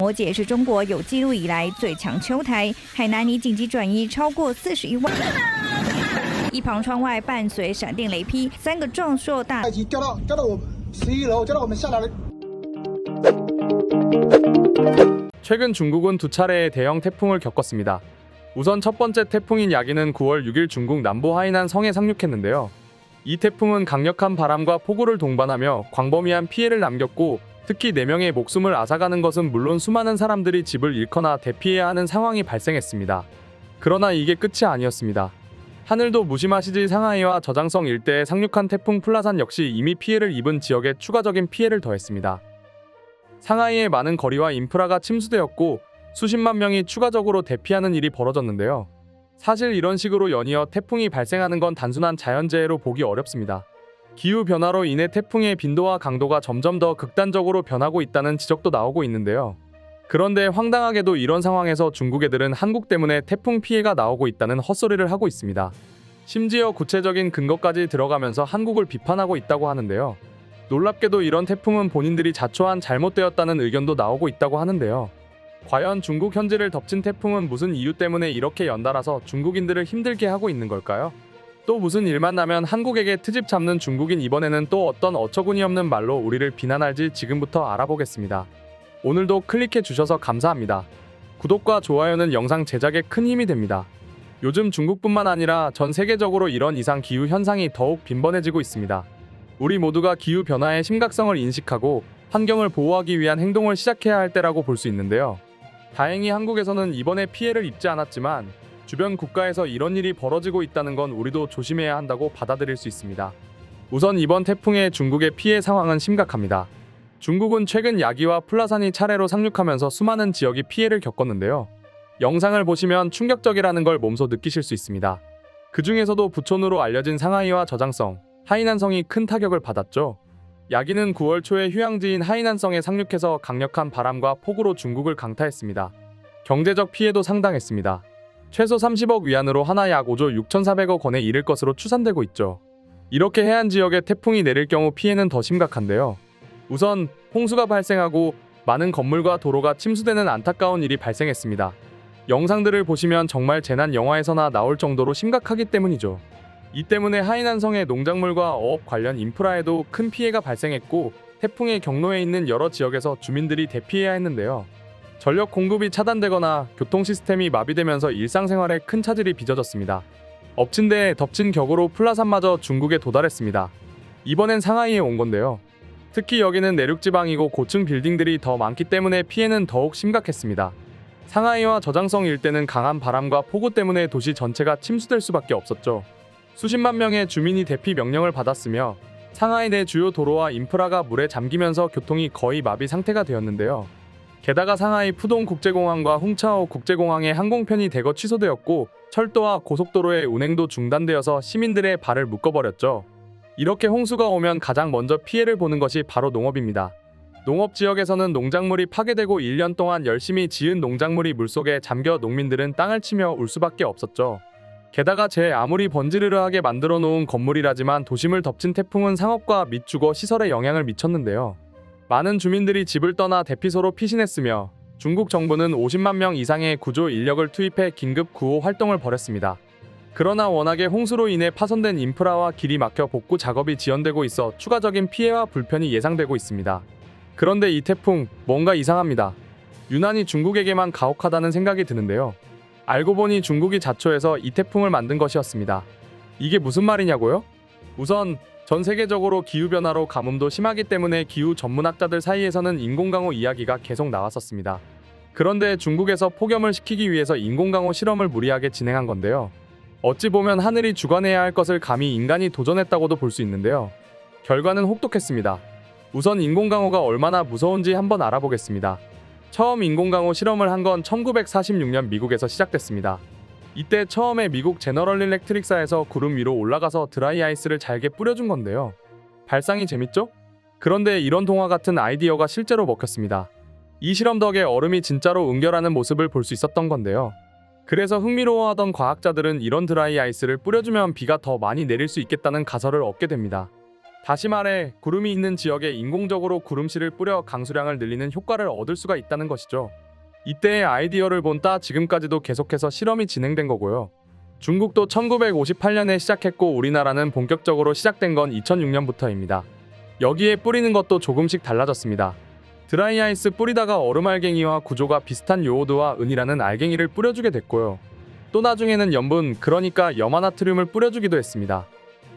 摩解是中国有记录以来最强秋台，海南拟紧急转移超过41万。一旁窗外伴随闪电雷劈，3个壮硕大已经掉到我11楼，掉到我们下来了。 최근 중국은 두 차례의 대형 태풍을 겪었습니다. 우선 첫 번째 태풍인 야기는 9월 6일 중국 남부 하이난 성에 상륙했는데요. 이 태풍은 강력한 바람과 폭우를 동반하며 광범위한 피해를 남겼고 특히 4명의 목숨을 앗아가는 것은 물론 수많은 사람들이 집을 잃거나 대피해야 하는 상황이 발생했습니다. 그러나 이게 끝이 아니었습니다. 하늘도 무심하시지 상하이와 저장성 일대에 상륙한 태풍 플라산 역시 이미 피해를 입은 지역에 추가적인 피해를 더했습니다. 상하이의 많은 거리와 인프라가 침수되었고 수십만 명이 추가적으로 대피하는 일이 벌어졌는데요. 사실 이런 식으로 연이어 태풍이 발생하는 건 단순한 자연재해로 보기 어렵습니다. 기후변화로 인해 태풍의 빈도와 강도가 점점 더 극단적으로 변하고 있다는 지적도 나오고 있는데요. 그런데 황당하게도 이런 상황에서 중국 애들은 한국 때문에 태풍 피해가 나오고 있다는 헛소리를 하고 있습니다. 심지어 구체적인 근거까지 들어가면서 한국을 비판하고 있다고 하는데요. 놀랍게도 이런 태풍은 본인들이 자초한 잘못되었다는 의견도 나오고 있다고 하는데요. 과연 중국 현지를 덮친 태풍은 무슨 이유 때문에 이렇게 연달아서 중국인들을 힘들게 하고 있는 걸까요? 또 무슨 일만 나면 한국에게 트집 잡는 중국인, 이번에는 또 어떤 어처구니 없는 말로 우리를 비난할지 지금부터 알아보겠습니다. 오늘도 클릭해 주셔서 감사합니다. 구독과 좋아요는 영상 제작에 큰 힘이 됩니다. 요즘 중국뿐만 아니라 전 세계적으로 이런 이상 기후 현상이 더욱 빈번해지고 있습니다. 우리 모두가 기후 변화의 심각성을 인식하고 환경을 보호하기 위한 행동을 시작해야 할 때라고 볼 수 있는데요. 다행히 한국에서는 이번에 피해를 입지 않았지만 주변 국가에서 이런 일이 벌어지고 있다는 건 우리도 조심해야 한다고 받아들일 수 있습니다. 우선 이번 태풍의 중국의 피해 상황은 심각합니다. 중국은 최근 야기와 플라산이 차례로 상륙하면서 수많은 지역이 피해를 겪었는데요. 영상을 보시면 충격적이라는 걸 몸소 느끼실 수 있습니다. 그 중에서도 부촌으로 알려진 상하이와 저장성, 하이난성이 큰 타격을 받았죠. 야기는 9월 초에 휴양지인 하이난성에 상륙해서 강력한 바람과 폭우로 중국을 강타했습니다. 경제적 피해도 상당했습니다. 최소 30억 위안으로 하나 약 5조 6,400억 원에 이를 것으로 추산되고 있죠. 이렇게 해안 지역에 태풍이 내릴 경우 피해는 더 심각한데요. 우선 홍수가 발생하고 많은 건물과 도로가 침수되는 안타까운 일이 발생했습니다. 영상들을 보시면 정말 재난 영화에서나 나올 정도로 심각하기 때문이죠. 이 때문에 하이난성의 농작물과 어업 관련 인프라에도 큰 피해가 발생했고 태풍의 경로에 있는 여러 지역에서 주민들이 대피해야 했는데요. 전력 공급이 차단되거나 교통 시스템이 마비되면서 일상생활에 큰 차질이 빚어졌습니다. 엎친 데에 덮친 격으로 플라산마저 중국에 도달했습니다. 이번엔 상하이에 온 건데요. 특히 여기는 내륙지방이고 고층 빌딩들이 더 많기 때문에 피해는 더욱 심각했습니다. 상하이와 저장성 일대는 강한 바람과 폭우 때문에 도시 전체가 침수될 수밖에 없었죠. 수십만 명의 주민이 대피 명령을 받았으며 상하이 내 주요 도로와 인프라가 물에 잠기면서 교통이 거의 마비 상태가 되었는데요. 게다가 상하이 푸동 국제공항과 홍차오 국제공항의 항공편이 대거 취소되었고 철도와 고속도로의 운행도 중단되어서 시민들의 발을 묶어버렸죠. 이렇게 홍수가 오면 가장 먼저 피해를 보는 것이 바로 농업입니다. 농업지역에서는 농작물이 파괴되고 1년 동안 열심히 지은 농작물이 물속에 잠겨 농민들은 땅을 치며 울 수밖에 없었죠. 게다가 아무리 번지르르하게 만들어 놓은 건물이라지만 도심을 덮친 태풍은 상업과 및 주거 시설에 영향을 미쳤는데요. 많은 주민들이 집을 떠나 대피소로 피신했으며 중국 정부는 50만 명 이상의 구조 인력을 투입해 긴급 구호 활동을 벌였습니다. 그러나 워낙에 홍수로 인해 파손된 인프라와 길이 막혀 복구 작업이 지연되고 있어 추가적인 피해와 불편이 예상되고 있습니다. 그런데 이 태풍 뭔가 이상합니다. 유난히 중국에게만 가혹하다는 생각이 드는데요. 알고 보니 중국이 자초해서 이 태풍을 만든 것이었습니다. 이게 무슨 말이냐고요? 우선 전 세계적으로 기후변화로 가뭄도 심하기 때문에 기후 전문학자들 사이에서는 인공강우 이야기가 계속 나왔었습니다. 그런데 중국에서 폭염을 식히기 위해서 인공강우 실험을 무리하게 진행한 건데요. 어찌 보면 하늘이 주관해야 할 것을 감히 인간이 도전했다고도 볼 수 있는데요. 결과는 혹독했습니다. 우선 인공강우가 얼마나 무서운지 한번 알아보겠습니다. 처음 인공강우 실험을 한 건 1946년 미국에서 시작됐습니다. 이때 처음에 미국 제너럴 일렉트릭사에서 구름 위로 올라가서 드라이 아이스를 잘게 뿌려준 건데요. 발상이 재밌죠? 그런데 이런 동화 같은 아이디어가 실제로 먹혔습니다. 이 실험 덕에 얼음이 진짜로 응결하는 모습을 볼 수 있었던 건데요. 그래서 흥미로워하던 과학자들은 이런 드라이 아이스를 뿌려주면 비가 더 많이 내릴 수 있겠다는 가설을 얻게 됩니다. 다시 말해 구름이 있는 지역에 인공적으로 구름씨를 뿌려 강수량을 늘리는 효과를 얻을 수가 있다는 것이죠. 이때의 아이디어를 본 따 지금까지도 계속해서 실험이 진행된 거고요. 중국도 1958년에 시작했고 우리나라는 본격적으로 시작된 건 2006년부터입니다. 여기에 뿌리는 것도 조금씩 달라졌습니다. 드라이아이스 뿌리다가 얼음알갱이와 구조가 비슷한 요오드와 은이라는 알갱이를 뿌려주게 됐고요. 또 나중에는 염분, 그러니까 염화나트륨을 뿌려주기도 했습니다.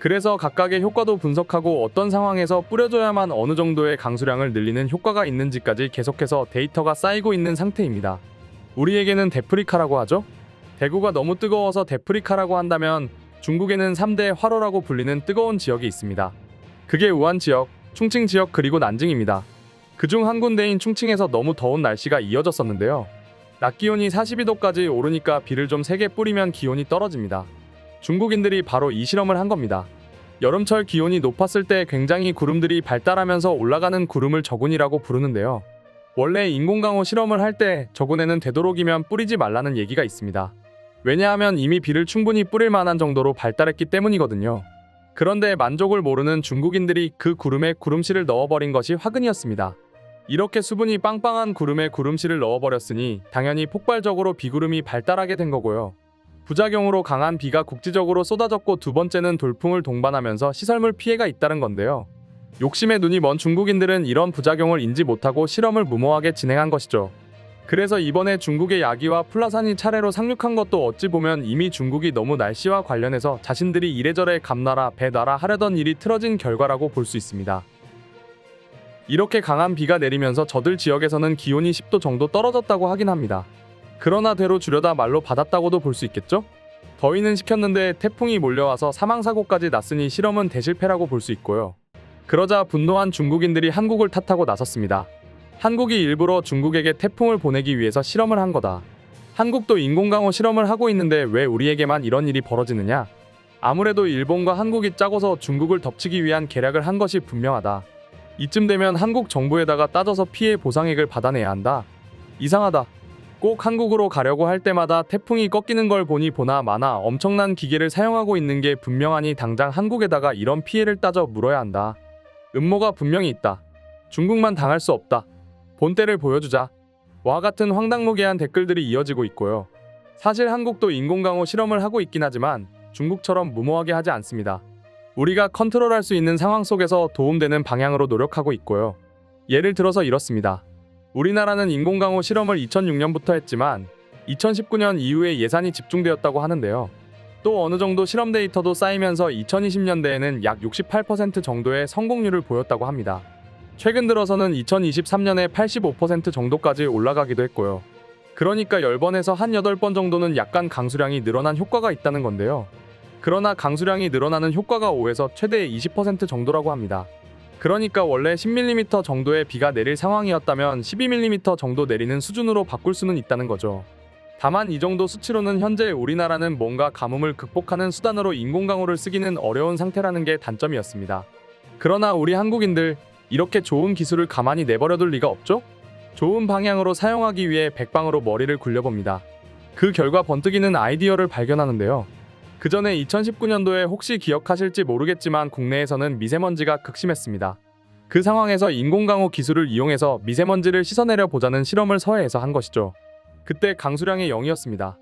그래서 각각의 효과도 분석하고 어떤 상황에서 뿌려줘야만 어느 정도의 강수량을 늘리는 효과가 있는지까지 계속해서 데이터가 쌓이고 있는 상태입니다. 우리에게는 데프리카라고 하죠? 대구가 너무 뜨거워서 데프리카라고 한다면 중국에는 3대 화로라고 불리는 뜨거운 지역이 있습니다. 그게 우한 지역, 충칭 지역 그리고 난징입니다. 그중 한 군데인 충칭에서 너무 더운 날씨가 이어졌었는데요. 낮 기온이 42도까지 오르니까 비를 좀 세게 뿌리면 기온이 떨어집니다. 중국인들이 바로 이 실험을 한 겁니다. 여름철 기온이 높았을 때 굉장히 구름들이 발달하면서 올라가는 구름을 저군이라고 부르는데요. 원래 인공강우 실험을 할 때 저군에는 되도록이면 뿌리지 말라는 얘기가 있습니다. 왜냐하면 이미 비를 충분히 뿌릴 만한 정도로 발달했기 때문이거든요. 그런데 만족을 모르는 중국인들이 그 구름에 구름씨를 넣어버린 것이 화근이었습니다. 이렇게 수분이 빵빵한 구름에 구름씨를 넣어버렸으니 당연히 폭발적으로 비구름이 발달하게 된 거고요. 부작용으로 강한 비가 국지적으로 쏟아졌고 두 번째는 돌풍을 동반하면서 시설물 피해가 잇따른 건데요. 욕심에 눈이 먼 중국인들은 이런 부작용을 인지 못하고 실험을 무모하게 진행한 것이죠. 그래서 이번에 중국의 야기와 플라산이 차례로 상륙한 것도 어찌 보면 이미 중국이 너무 날씨와 관련해서 자신들이 이래저래 감나라 배나라 하려던 일이 틀어진 결과라고 볼 수 있습니다. 이렇게 강한 비가 내리면서 저들 지역에서는 기온이 10도 정도 떨어졌다고 하긴 합니다. 그러나 되로 주려다 말로 받았다고도 볼 수 있겠죠? 더위는 식혔는데 태풍이 몰려와서 사망사고까지 났으니 실험은 대실패라고 볼 수 있고요. 그러자 분노한 중국인들이 한국을 탓하고 나섰습니다. 한국이 일부러 중국에게 태풍을 보내기 위해서 실험을 한 거다. 한국도 인공강우 실험을 하고 있는데 왜 우리에게만 이런 일이 벌어지느냐? 아무래도 일본과 한국이 짜고서 중국을 덮치기 위한 계략을 한 것이 분명하다. 이쯤 되면 한국 정부에다가 따져서 피해 보상액을 받아내야 한다. 이상하다. 꼭 한국으로 가려고 할 때마다 태풍이 꺾이는 걸 보니 보나 마나 엄청난 기계를 사용하고 있는 게 분명하니 당장 한국에다가 이런 피해를 따져 물어야 한다. 음모가 분명히 있다. 중국만 당할 수 없다. 본때를 보여주자. 와 같은 황당무계한 댓글들이 이어지고 있고요. 사실 한국도 인공강우 실험을 하고 있긴 하지만 중국처럼 무모하게 하지 않습니다. 우리가 컨트롤할 수 있는 상황 속에서 도움되는 방향으로 노력하고 있고요. 예를 들어서 이렇습니다. 우리나라는 인공강우 실험을 2006년부터 했지만 2019년 이후에 예산이 집중되었다고 하는데요. 또 어느 정도 실험 데이터도 쌓이면서 2020년대에는 약 68% 정도의 성공률을 보였다고 합니다. 최근 들어서는 2023년에 85% 정도까지 올라가기도 했고요. 그러니까 10번에서 한 8번 정도는 약간 강수량이 늘어난 효과가 있다는 건데요. 그러나 강수량이 늘어나는 효과가 5에서 최대 20% 정도라고 합니다. 그러니까 원래 10mm 정도의 비가 내릴 상황이었다면 12mm 정도 내리는 수준으로 바꿀 수는 있다는 거죠. 다만 이 정도 수치로는 현재 우리나라는 뭔가 가뭄을 극복하는 수단으로 인공강우를 쓰기는 어려운 상태라는 게 단점이었습니다. 그러나 우리 한국인들 이렇게 좋은 기술을 가만히 내버려둘 리가 없죠? 좋은 방향으로 사용하기 위해 백방으로 머리를 굴려봅니다. 그 결과 번뜩이는 아이디어를 발견하는데요. 그 전에 2019년도에 혹시 기억하실지 모르겠지만 국내에서는 미세먼지가 극심했습니다. 그 상황에서 인공강우 기술을 이용해서 미세먼지를 씻어내려 보자는 실험을 서해에서 한 것이죠. 그때 강수량이 0이었습니다.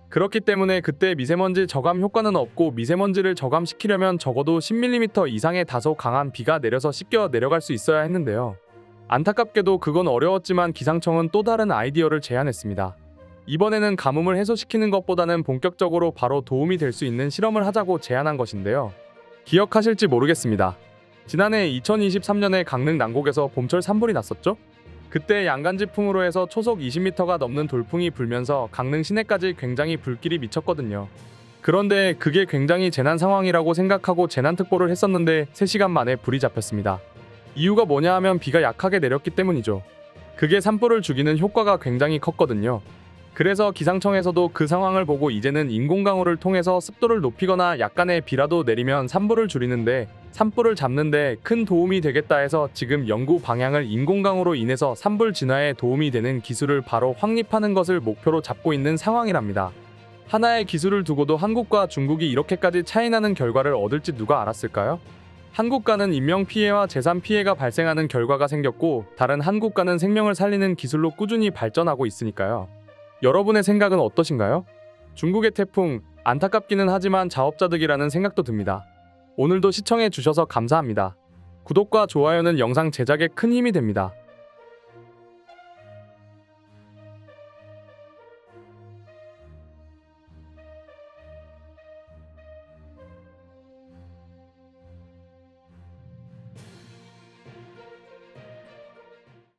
그렇기 때문에 그때 미세먼지 저감 효과는 없고 미세먼지를 저감시키려면 적어도 10mm 이상의 다소 강한 비가 내려서 씻겨 내려갈 수 있어야 했는데요. 안타깝게도 그건 어려웠지만 기상청은 또 다른 아이디어를 제안했습니다. 이번에는 가뭄을 해소시키는 것보다는 본격적으로 바로 도움이 될 수 있는 실험을 하자고 제안한 것인데요. 기억하실지 모르겠습니다. 지난해 2023년에 강릉 난곡에서 봄철 산불이 났었죠? 그때 양간지풍으로 해서 초속 20m가 넘는 돌풍이 불면서 강릉 시내까지 굉장히 불길이 미쳤거든요. 그런데 그게 굉장히 재난 상황이라고 생각하고 재난특보를 했었는데 3시간 만에 불이 잡혔습니다. 이유가 뭐냐 하면 비가 약하게 내렸기 때문이죠. 그게 산불을 죽이는 효과가 굉장히 컸거든요. 그래서 기상청에서도 그 상황을 보고 이제는 인공강우를 통해서 습도를 높이거나 약간의 비라도 내리면 산불을 줄이는데 산불을 잡는데 큰 도움이 되겠다 해서 지금 연구 방향을 인공강우로 인해서 산불 진화에 도움이 되는 기술을 바로 확립하는 것을 목표로 잡고 있는 상황이랍니다. 하나의 기술을 두고도 한국과 중국이 이렇게까지 차이나는 결과를 얻을지 누가 알았을까요? 한 국가는 인명피해와 재산 피해가 발생하는 결과가 생겼고 다른 한 국가는 생명을 살리는 기술로 꾸준히 발전하고 있으니까요. 여러분의 생각은 어떠신가요? 중국의 태풍, 안타깝기는 하지만 자업자득이라는 생각도 듭니다. 오늘도 시청해 주셔서 감사합니다. 구독과 좋아요는 영상 제작에 큰 힘이 됩니다.